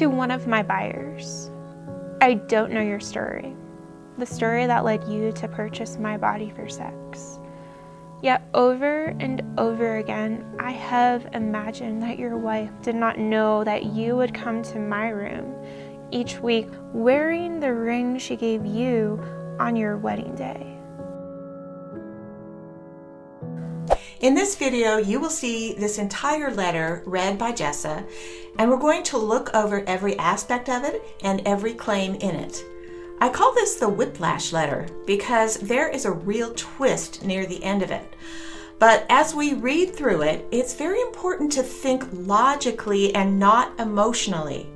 To one of my buyers, I don't know your story, the story that led you to purchase my body for sex. Yet over and over again, I have imagined that your wife did not know that you would come to my room each week wearing the ring she gave you on your wedding day. In this video, you will see this entire letter read by Jessa, and we're going to look over every aspect of it and every claim in it. I call this the whiplash letter because there is a real twist near the end of it. But as we read through it, it's very important to think logically and not emotionally.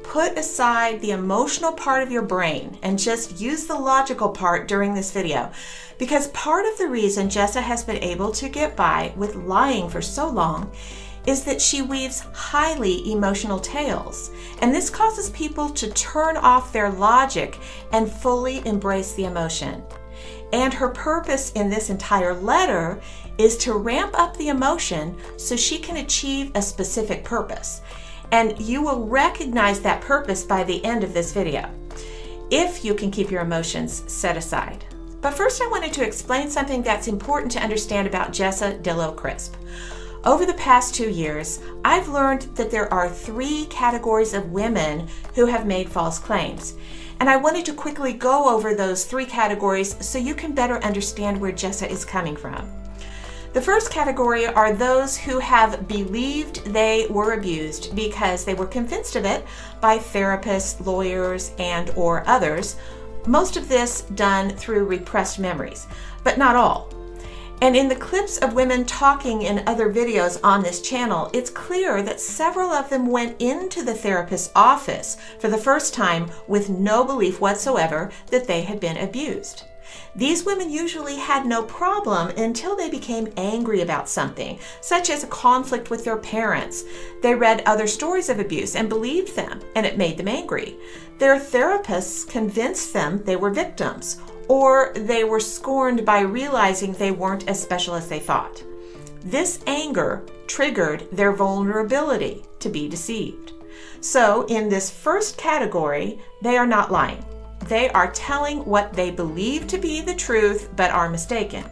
Put aside the emotional part of your brain and just use the logical part during this video, because part of the reason Jessa has been able to get by with lying for so long is that she weaves highly emotional tales, and this causes people to turn off their logic and fully embrace the emotion. And her purpose in this entire letter is to ramp up the emotion so she can achieve a specific purpose. And you will recognize that purpose by the end of this video, if you can keep your emotions set aside. But first I wanted to explain something that's important to understand about Jessa Dillow Crisp. Over the past 2 years, I've learned that there are 3 categories of women who have made false claims. And I wanted to quickly go over those 3 categories so you can better understand where Jessa is coming from. The first category are those who have believed they were abused because they were convinced of it by therapists, lawyers, and/or others. Most of this done through repressed memories, but not all. And in the clips of women talking in other videos on this channel, it's clear that several of them went into the therapist's office for the first time with no belief whatsoever that they had been abused. These women usually had no problem until they became angry about something, such as a conflict with their parents. They read other stories of abuse and believed them, and it made them angry. Their therapists convinced them they were victims, or they were scorned by realizing they weren't as special as they thought. This anger triggered their vulnerability to be deceived. So in this first category, they are not lying. They are telling what they believe to be the truth, but are mistaken.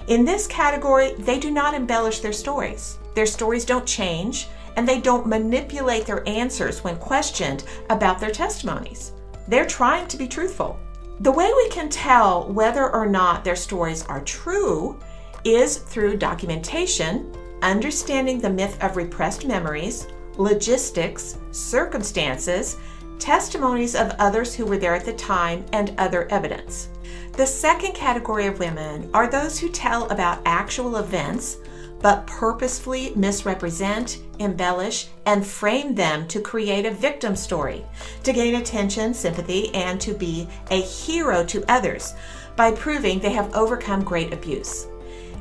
In this category, they do not embellish their stories. Their stories don't change, and they don't manipulate their answers when questioned about their testimonies. They're trying to be truthful. The way we can tell whether or not their stories are true is through documentation, understanding the myth of repressed memories, logistics, circumstances, testimonies of others who were there at the time, and other evidence. The second category of women are those who tell about actual events, but purposefully misrepresent, embellish, and frame them to create a victim story, to gain attention, sympathy, and to be a hero to others by proving they have overcome great abuse.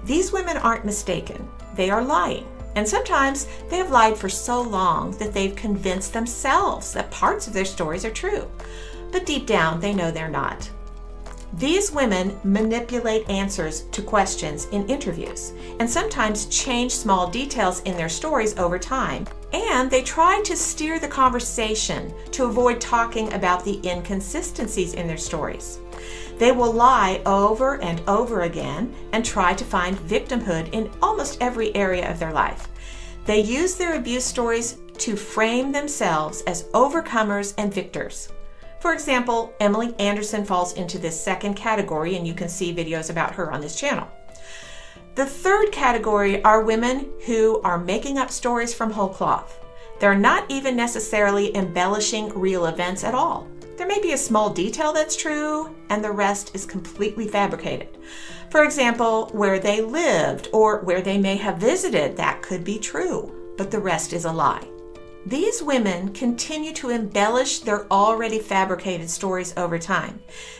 These women aren't mistaken. They are lying. And sometimes they have lied for so long that they've convinced themselves that parts of their stories are true. But deep down, they know they're not. These women manipulate answers to questions in interviews and sometimes change small details in their stories over time. And they try to steer the conversation to avoid talking about the inconsistencies in their stories. They will lie over and over again and try to find victimhood in almost every area of their life. They use their abuse stories to frame themselves as overcomers and victors. For example, Emily Anderson falls into this second category, and you can see videos about her on this channel. The third category are women who are making up stories from whole cloth. They're not even necessarily embellishing real events at all. There may be a small detail that's true, and the rest is completely fabricated. For example, where they lived or where they may have visited, that could be true, but the rest is a lie. These women continue to embellish their already fabricated stories over time.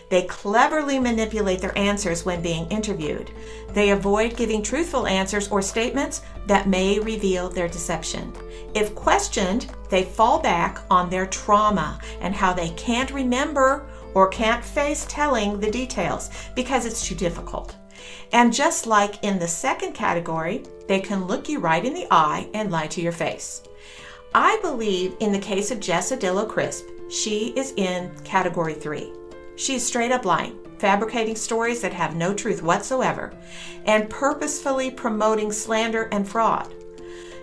They cleverly manipulate their answers when being interviewed. They avoid giving truthful answers or statements that may reveal their deception. If questioned, they fall back on their trauma and how they can't remember or can't face telling the details because it's too difficult. And just like in the second category, they can look you right in the eye and lie to your face. I believe in the case of Jessa Dillow Crisp, she is in category 3. She's straight up lying, fabricating stories that have no truth whatsoever, and purposefully promoting slander and fraud.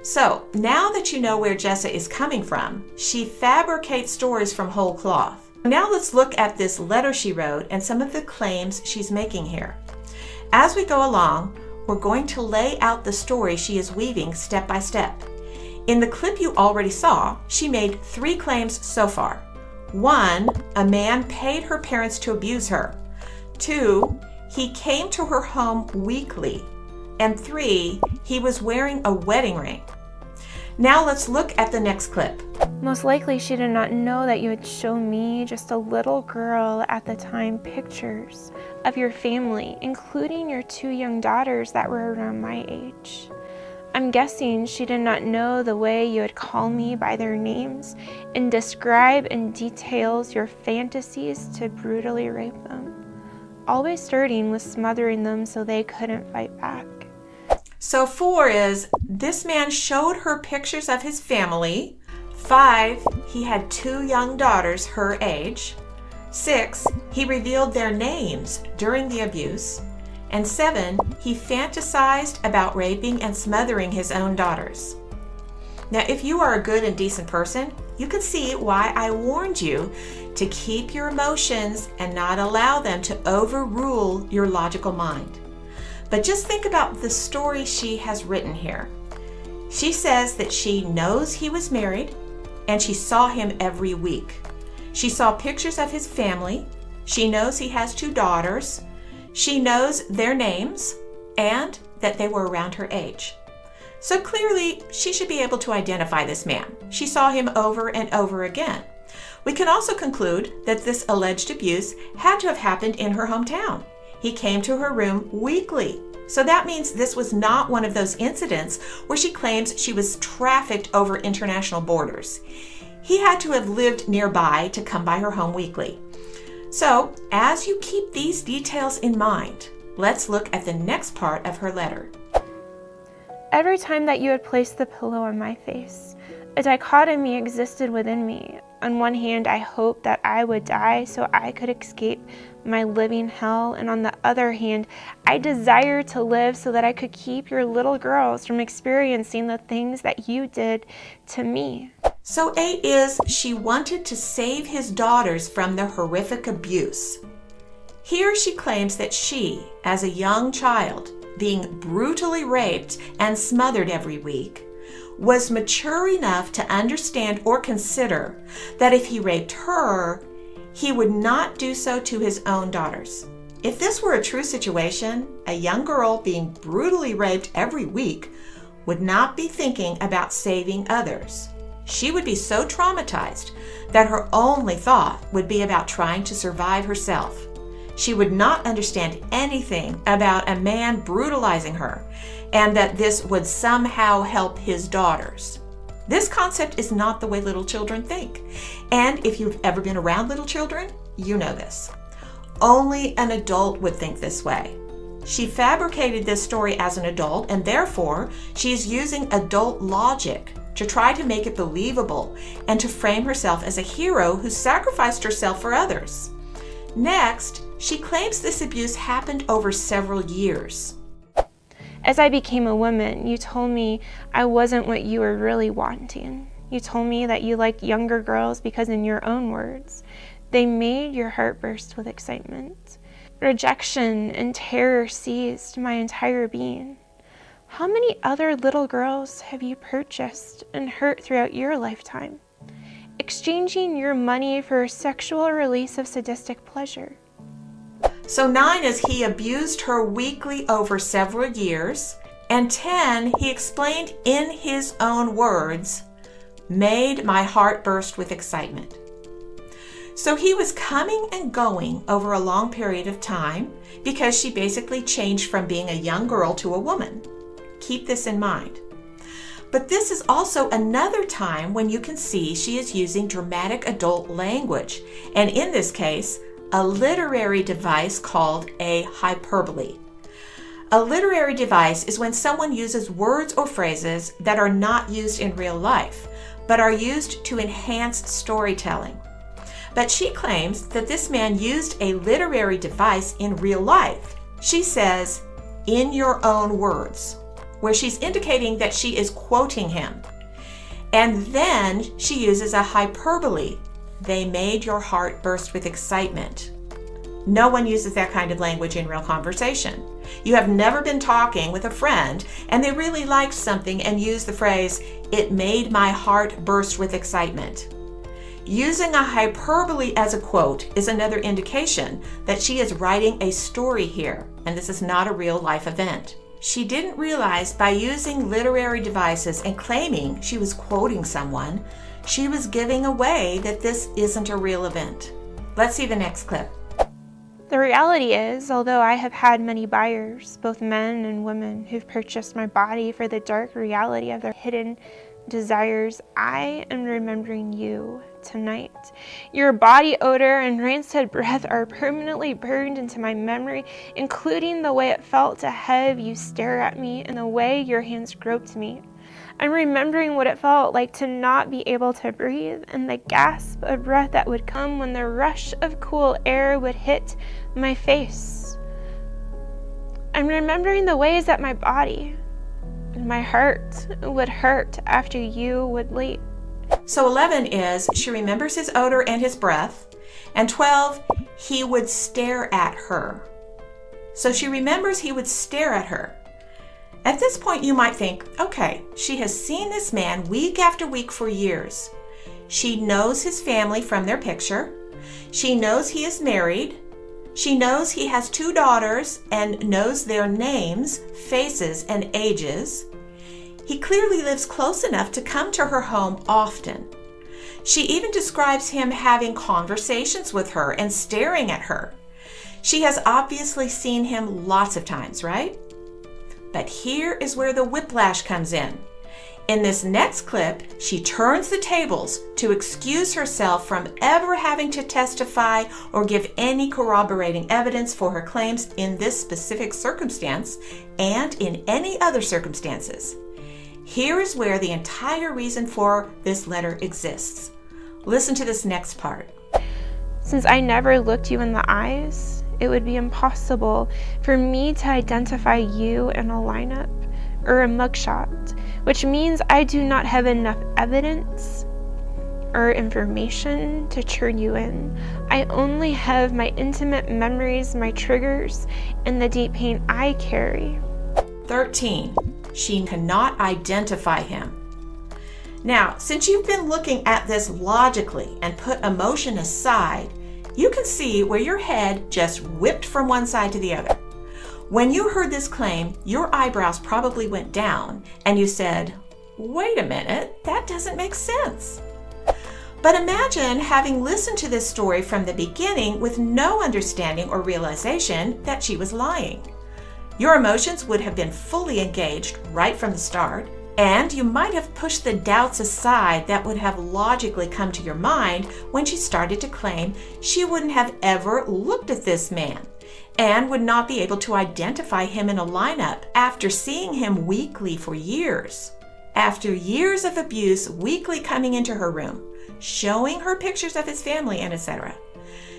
So now that you know where Jessa is coming from, she fabricates stories from whole cloth. Now let's look at this letter she wrote and some of the claims she's making here. As we go along, we're going to lay out the story she is weaving step by step. In the clip you already saw, she made 3 claims so far. 1, a man paid her parents to abuse her. 2, he came to her home weekly. And 3, he was wearing a wedding ring. Now let's look at the next clip. Most likely she did not know that you would show me, just a little girl at the time, pictures of your family, including your 2 young daughters that were around my age. I'm guessing she did not know the way you would call me by their names and describe in details your fantasies to brutally rape them, always starting with smothering them so they couldn't fight back. So 4 is, this man showed her pictures of his family. 5, he had 2 young daughters her age. 6, he revealed their names during the abuse. And 7, he fantasized about raping and smothering his own daughters. Now, if you are a good and decent person, you can see why I warned you to keep your emotions and not allow them to overrule your logical mind. But just think about the story she has written here. She says that she knows he was married and she saw him every week. She saw pictures of his family. She knows he has 2 daughters. She knows their names and that they were around her age. So clearly, she should be able to identify this man. She saw him over and over again. We can also conclude that this alleged abuse had to have happened in her hometown. He came to her room weekly. So that means this was not one of those incidents where she claims she was trafficked over international borders. He had to have lived nearby to come by her home weekly. So, as you keep these details in mind, let's look at the next part of her letter. Every time that you would place the pillow on my face, a dichotomy existed within me. On one hand, I hoped that I would die so I could escape my living hell, and on the other hand, I desired to live so that I could keep your little girls from experiencing the things that you did to me. So 8 is, she wanted to save his daughters from the horrific abuse. Here she claims that she, as a young child, being brutally raped and smothered every week, was mature enough to understand or consider that if he raped her, he would not do so to his own daughters. If this were a true situation, a young girl being brutally raped every week would not be thinking about saving others. She would be so traumatized that her only thought would be about trying to survive herself. She would not understand anything about a man brutalizing her and that this would somehow help his daughters. This concept is not the way little children think. And if you've ever been around little children, you know this. Only an adult would think this way. She fabricated this story as an adult, and therefore she is using adult logic to try to make it believable and to frame herself as a hero who sacrificed herself for others. Next, she claims this abuse happened over several years. As I became a woman, you told me I wasn't what you were really wanting. You told me that you liked younger girls because, in your own words, they made your heart burst with excitement. Rejection and terror seized my entire being. How many other little girls have you purchased and hurt throughout your lifetime, exchanging your money for a sexual release of sadistic pleasure? So 9 is, he abused her weekly over several years. And 10, he explained in his own words, made my heart burst with excitement. So he was coming and going over a long period of time because she basically changed from being a young girl to a woman. Keep this in mind. But this is also another time when you can see she is using dramatic adult language, and in this case, a literary device called a hyperbole. A literary device is when someone uses words or phrases that are not used in real life, but are used to enhance storytelling. But she claims that this man used a literary device in real life. She says, "in your own words," where she's indicating that she is quoting him. And then she uses a hyperbole. "They made your heart burst with excitement." No one uses that kind of language in real conversation. You have never been talking with a friend and they really liked something and use the phrase, "it made my heart burst with excitement." Using a hyperbole as a quote is another indication that she is writing a story here, and this is not a real life event. She didn't realize by using literary devices and claiming she was quoting someone, she was giving away that this isn't a real event. Let's see the next clip. The reality is, although I have had many buyers, both men and women, who've purchased my body for the dark reality of their hidden desires, I am remembering you tonight. Your body odor and rancid breath are permanently burned into my memory, including the way it felt to have you stare at me and the way your hands groped me. I'm remembering what it felt like to not be able to breathe and the gasp of breath that would come when the rush of cool air would hit my face. I'm remembering the ways that my body and my heart would hurt after you would leave. So 11 is, she remembers his odor and his breath. And 12, he would stare at her. So she remembers he would stare at her. At this point, you might think, okay, she has seen this man week after week for years. She knows his family from their picture. She knows he is married. She knows he has 2 daughters and knows their names, faces, and ages. He clearly lives close enough to come to her home often. She even describes him having conversations with her and staring at her. She has obviously seen him lots of times, right? But here is where the whiplash comes in. In this next clip, she turns the tables to excuse herself from ever having to testify or give any corroborating evidence for her claims in this specific circumstance and in any other circumstances. Here is where the entire reason for this letter exists. Listen to this next part. Since I never looked you in the eyes, it would be impossible for me to identify you in a lineup or a mugshot, which means I do not have enough evidence or information to turn you in. I only have my intimate memories, my triggers, and the deep pain I carry. 13. She cannot identify him. Now, since you've been looking at this logically and put emotion aside, you can see where your head just whipped from one side to the other. When you heard this claim, your eyebrows probably went down and you said, wait a minute, that doesn't make sense. But imagine having listened to this story from the beginning with no understanding or realization that she was lying. Your emotions would have been fully engaged right from the start, and you might have pushed the doubts aside that would have logically come to your mind when she started to claim she wouldn't have ever looked at this man and would not be able to identify him in a lineup after seeing him weekly for years. After years of abuse weekly coming into her room, showing her pictures of his family and etc.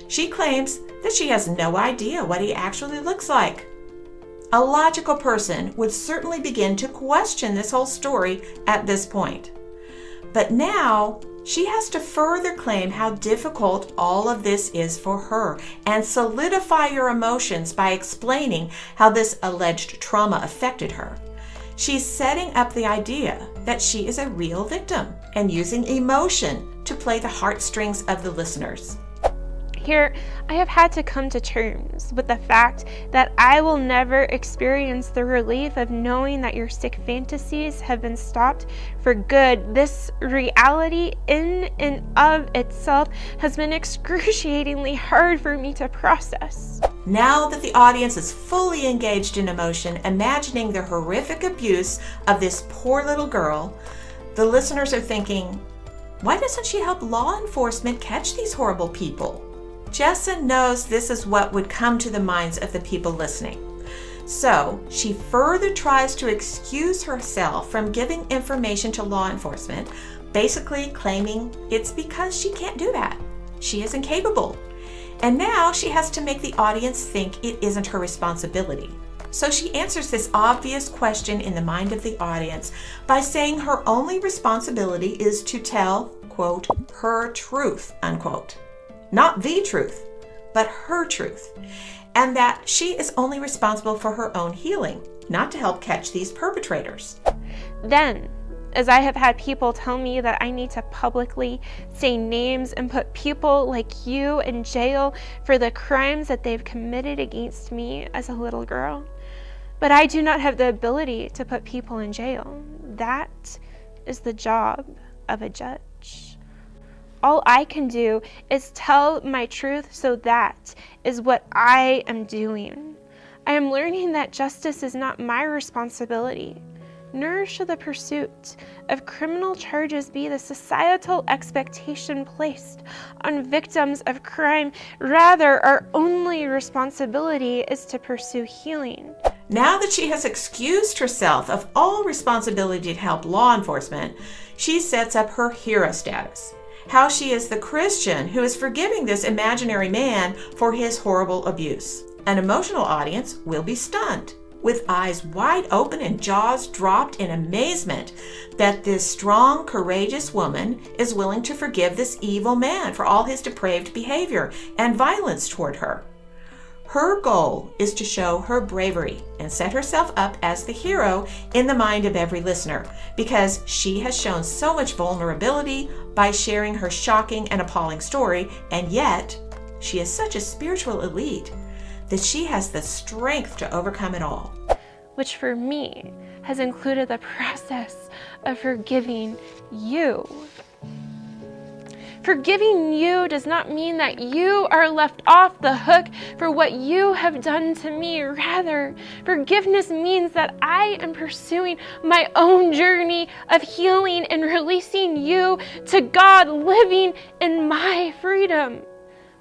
She claims that she has no idea what he actually looks like. A logical person would certainly begin to question this whole story at this point. But now, she has to further claim how difficult all of this is for her and solidify your emotions by explaining how this alleged trauma affected her. She's setting up the idea that she is a real victim and using emotion to play the heartstrings of the listeners. Here, I have had to come to terms with the fact that I will never experience the relief of knowing that your sick fantasies have been stopped for good. This reality in and of itself has been excruciatingly hard for me to process. Now that the audience is fully engaged in emotion, imagining the horrific abuse of this poor little girl, the listeners are thinking, why doesn't she help law enforcement catch these horrible people? Jessa knows this is what would come to the minds of the people listening. So she further tries to excuse herself from giving information to law enforcement, basically claiming it's because she can't do that. She is incapable. And now she has to make the audience think it isn't her responsibility. So she answers this obvious question in the mind of the audience by saying her only responsibility is to tell, quote, her truth, unquote. Not the truth, but her truth. And that she is only responsible for her own healing, not to help catch these perpetrators. Then, as I have had people tell me that I need to publicly say names and put people like you in jail for the crimes that they've committed against me as a little girl. But I do not have the ability to put people in jail. That is the job of a judge. All I can do is tell my truth, so that is what I am doing. I am learning that justice is not my responsibility, nor should the pursuit of criminal charges be the societal expectation placed on victims of crime. Rather, our only responsibility is to pursue healing. Now that she has excused herself of all responsibility to help law enforcement, she sets up her hero status. How she is the Christian who is forgiving this imaginary man for his horrible abuse. An emotional audience will be stunned, with eyes wide open and jaws dropped in amazement that this strong, courageous woman is willing to forgive this evil man for all his depraved behavior and violence toward her. Her goal is to show her bravery and set herself up as the hero in the mind of every listener, because she has shown so much vulnerability by sharing her shocking and appalling story, and yet she is such a spiritual elite that she has the strength to overcome it all. Which for me has included the process of forgiving you. Forgiving you does not mean that you are left off the hook for what you have done to me. Rather, forgiveness means that I am pursuing my own journey of healing and releasing you to God, living in my freedom.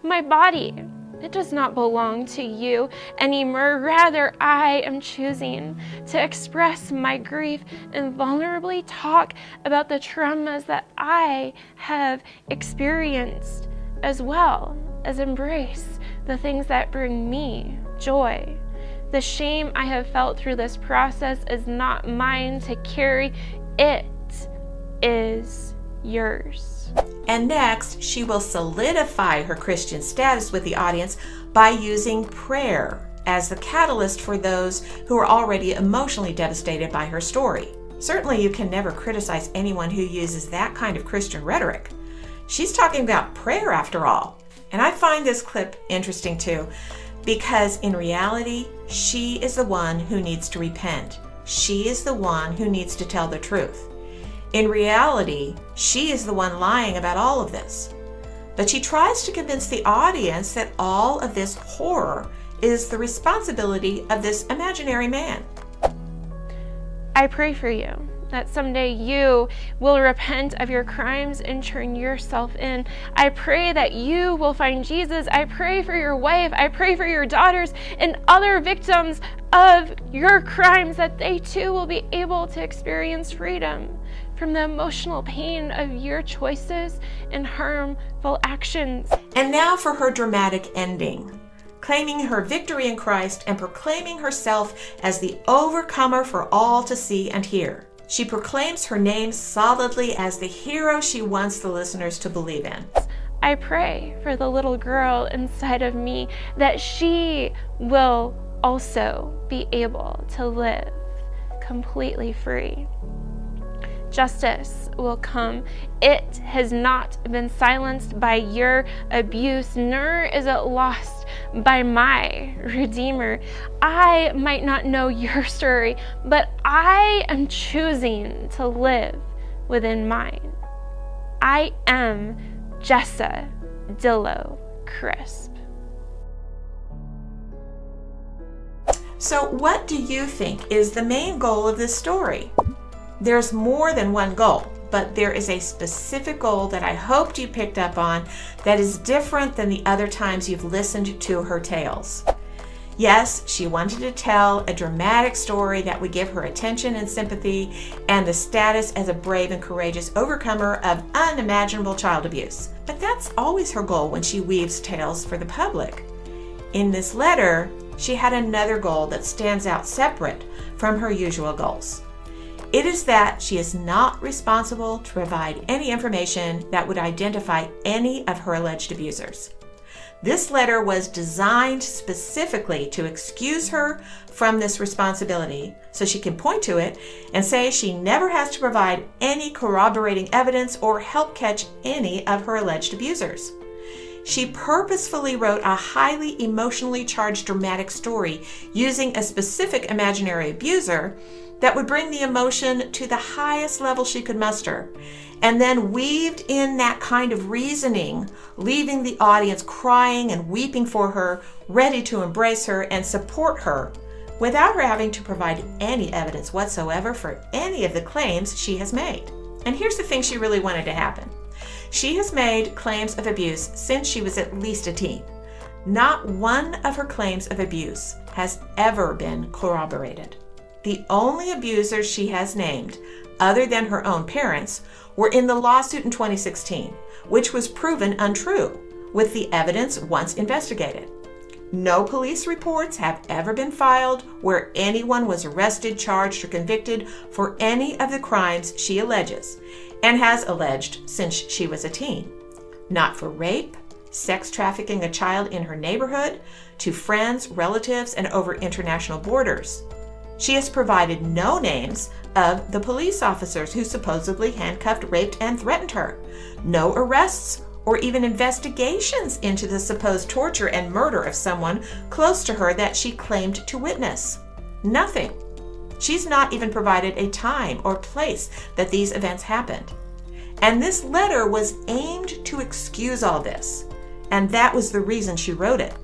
My body, it does not belong to you anymore. Rather, I am choosing to express my grief and vulnerably talk about the traumas that I have experienced, as well as embrace the things that bring me joy. The shame I have felt through this process is not mine to carry. It is yours. And next, she will solidify her Christian status with the audience by using prayer as the catalyst for those who are already emotionally devastated by her story. Certainly, you can never criticize anyone who uses that kind of Christian rhetoric. She's talking about prayer after all. And I find this clip interesting too, because in reality, she is the one who needs to repent. She is the one who needs to tell the truth. In reality, she is the one lying about all of this. But she tries to convince the audience that all of this horror is the responsibility of this imaginary man. I pray for you that someday you will repent of your crimes and turn yourself in. I pray that you will find Jesus. I pray for your wife. I pray for your daughters and other victims of your crimes, that they too will be able to experience freedom from the emotional pain of your choices and harmful actions. And now for her dramatic ending, claiming her victory in Christ and proclaiming herself as the overcomer for all to see and hear. She proclaims her name solidly as the hero she wants the listeners to believe in. I pray for the little girl inside of me that she will also be able to live completely free. Justice will come. It has not been silenced by your abuse, nor is it lost by my Redeemer. I might not know your story, but I am choosing to live within mine. I am Jessa Dillow Crisp. So what do you think is the main goal of this story? There's more than one goal, but there is a specific goal that I hoped you picked up on that is different than the other times you've listened to her tales. Yes, she wanted to tell a dramatic story that would give her attention and sympathy and the status as a brave and courageous overcomer of unimaginable child abuse. But that's always her goal when she weaves tales for the public. In this letter, she had another goal that stands out separate from her usual goals. It is that she is not responsible to provide any information that would identify any of her alleged abusers. This letter was designed specifically to excuse her from this responsibility so she can point to it and say she never has to provide any corroborating evidence or help catch any of her alleged abusers. She purposefully wrote a highly emotionally charged dramatic story using a specific imaginary abuser that would bring the emotion to the highest level she could muster, and then weaved in that kind of reasoning, leaving the audience crying and weeping for her, ready to embrace her and support her, without her having to provide any evidence whatsoever for any of the claims she has made. And here's the thing she really wanted to happen. She has made claims of abuse since she was at least a teen. Not one of her claims of abuse has ever been corroborated. The only abusers she has named, other than her own parents, were in the lawsuit in 2016, which was proven untrue, with the evidence once investigated. No police reports have ever been filed where anyone was arrested, charged, or convicted for any of the crimes she alleges, and has alleged since she was a teen. Not for rape, sex trafficking a child in her neighborhood, to friends, relatives, and over international borders. She has provided no names of the police officers who supposedly handcuffed, raped, and threatened her. No arrests or even investigations into the supposed torture and murder of someone close to her that she claimed to witness. Nothing. She's not even provided a time or place that these events happened. And this letter was aimed to excuse all this, and that was the reason she wrote it.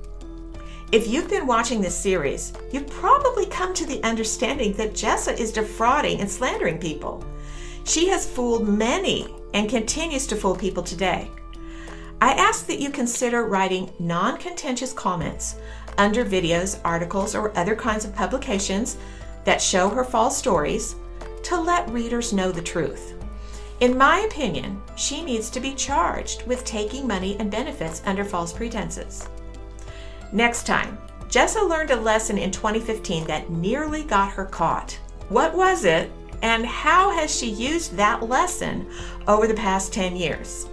If you've been watching this series, you've probably come to the understanding that Jessa is defrauding and slandering people. She has fooled many and continues to fool people today. I ask that you consider writing non-contentious comments under videos, articles, or other kinds of publications that show her false stories to let readers know the truth. In my opinion, she needs to be charged with taking money and benefits under false pretenses. Next time, Jessa learned a lesson in 2015 that nearly got her caught. What was it, and how has she used that lesson over the past 10 years?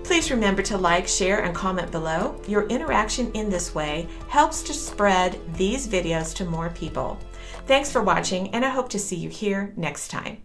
Please remember to like, share, and comment below. Your interaction in this way helps to spread these videos to more people. Thanks for watching, and I hope to see you here next time.